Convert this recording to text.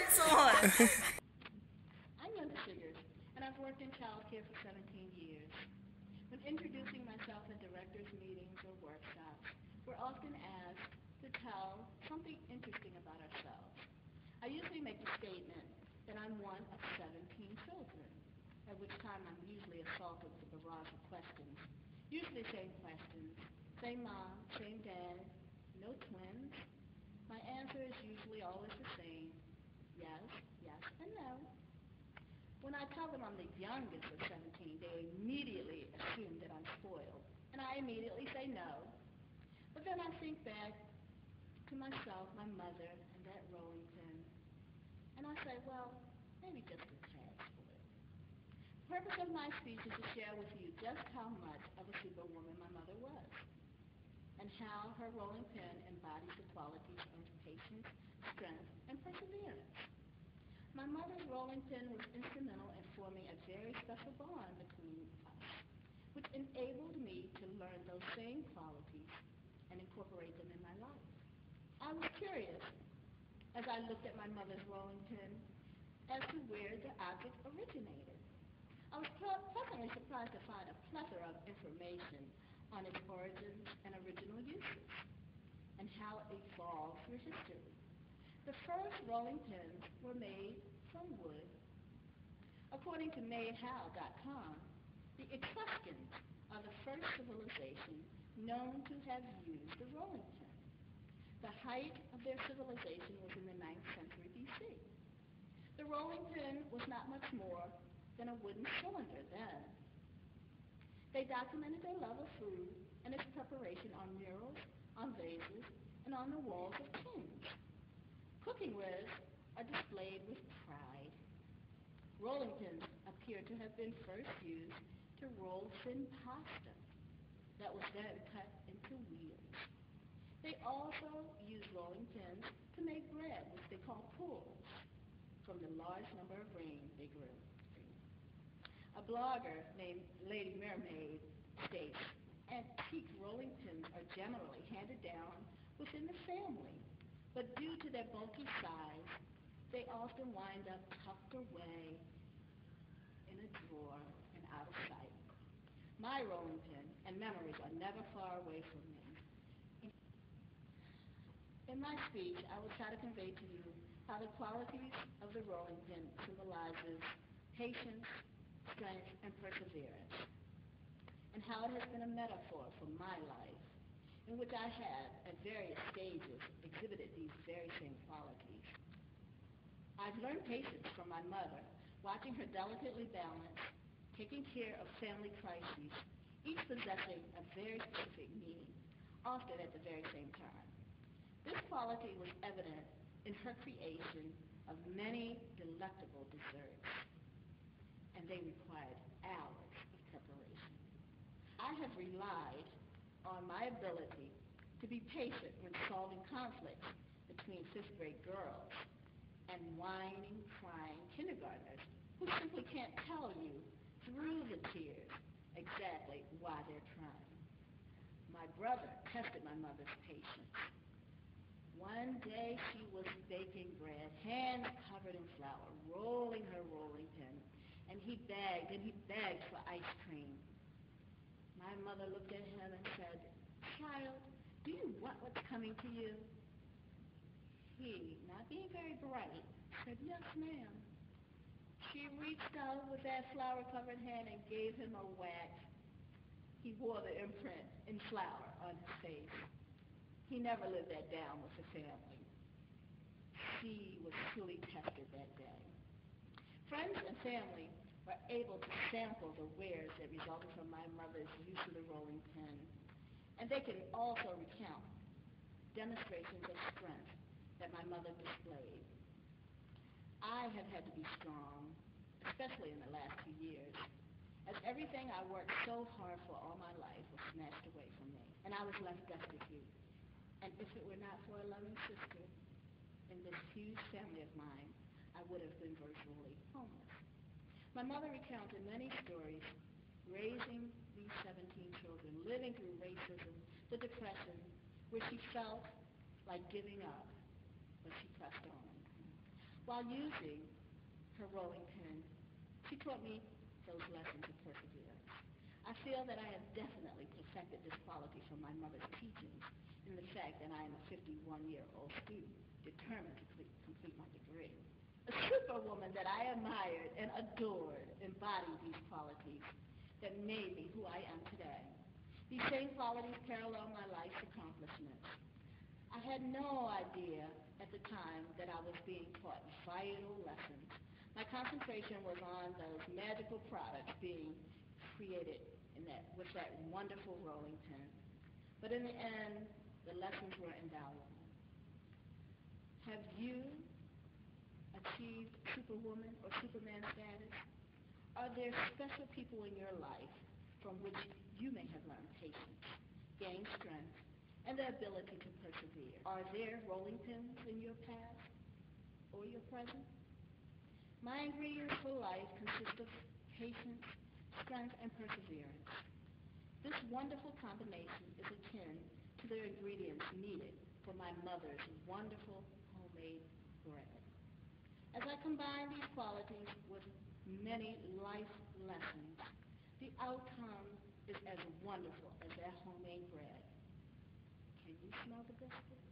lights on. I'm Linda Siggers, and I've worked in childcare for 17 years. When introducing myself at directors' meetings or workshops, we're often asked to tell something interesting about ourselves. I usually make the statement that I'm one of 17 children, at which time I'm usually assaulted with a barrage of questions. Usually the same questions. Same mom, same dad, no twins. My answer is usually always the same. Yes, yes, and no. When I tell them I'm the youngest of 17, they immediately assume that I'm spoiled. And I immediately say no. But then I think back to myself, my mother, and that rolling pin. And I say, well, maybe just a tad spoiled. The purpose of my speech is to share with you just how much of a superwoman my mother was, and how her rolling pin embodies the qualities of patience, strength, and perseverance. My mother's rolling pin was instrumental in forming a very special bond between us, which enabled me to learn those same qualities and incorporate them in my life. I was curious as I looked at my mother's rolling pin as to where the object originated. I was pleasantly surprised to find a plethora of information on its origins and original uses, and how it evolved through history. The first rolling pins were made from wood. According to MadeHow.com, the Etruscans are the first civilization known to have used the rolling pin. The height of their civilization was in the 9th century BC. The rolling pin was not much more than a wooden cylinder then. They documented their love of food and its preparation on murals, on vases, and on the walls of tombs. Cookingwares are displayed with pride. Rolling pins appear to have been first used to roll thin pasta that was then cut into wheels. They also used rolling pins to make bread, which they call pulls, from the large number of grain they grew. A blogger named Lady Mermaid states, antique rolling pins are generally handed down within the family, but due to their bulky size, they often wind up tucked away in a drawer and out of sight. My rolling pin and memories are never far away from me. In my speech, I will try to convey to you how the qualities of the rolling pin symbolizes patience, strength, and perseverance, and how it has been a metaphor for my life, in which I have, at various stages, exhibited these very same qualities. I've learned patience from my mother, watching her delicately balance, taking care of family crises, each possessing a very specific meaning, often at the very same time. This quality was evident in her creation of many delectable desserts, and they required hours of preparation. I have relied on my ability to be patient when solving conflicts between fifth-grade girls and whining, crying kindergartners who simply can't tell you through the tears exactly why they're crying. My brother tested my mother's patience. One day she was baking bread, hands covered in flour, rolling her rolling pin, and he begged for ice cream. My mother looked at him and said, "Child, do you want what's coming to you?" He, not being very bright, said, "Yes, ma'am." She reached out with that flour-covered hand and gave him a whack. He wore the imprint in flour on his face. He never lived that down with the family. She was truly tested that day. Friends and family were able to sample the wares that resulted from my mother's use of the rolling pin, and they can also recount demonstrations of strength that my mother displayed. I have had to be strong, especially in the last 2 years, as everything I worked so hard for all my life was snatched away from me, and I was left destitute. And if it were not for a loving sister in this huge family of mine, I would have been virtually homeless. My mother recounted many stories raising these 17 children, living through racism, the depression, where she felt like giving up, but she pressed on. While using her rolling pin, she taught me those lessons of perseverance. I feel that I have definitely perfected this quality from my mother's teachings in the fact that I am a 51-year-old student determined to complete my degree. The superwoman that I admired and adored embodied these qualities that made me who I am today. These same qualities parallel my life's accomplishments. I had no idea at the time that I was being taught vital lessons. My concentration was on those magical products being created with that wonderful rolling pin. But in the end, the lessons were invaluable. Have you achieved superwoman or superman status? Are there special people in your life from which you may have learned patience, gained strength, and the ability to persevere? Are there rolling pins in your past or your present? My ingredients for life consist of patience, strength, and perseverance. This wonderful combination is akin to the ingredients needed for my mother's wonderful homemade bread. As I combine these qualities with many life lessons, the outcome is as wonderful as that homemade bread. Can you smell the biscuits?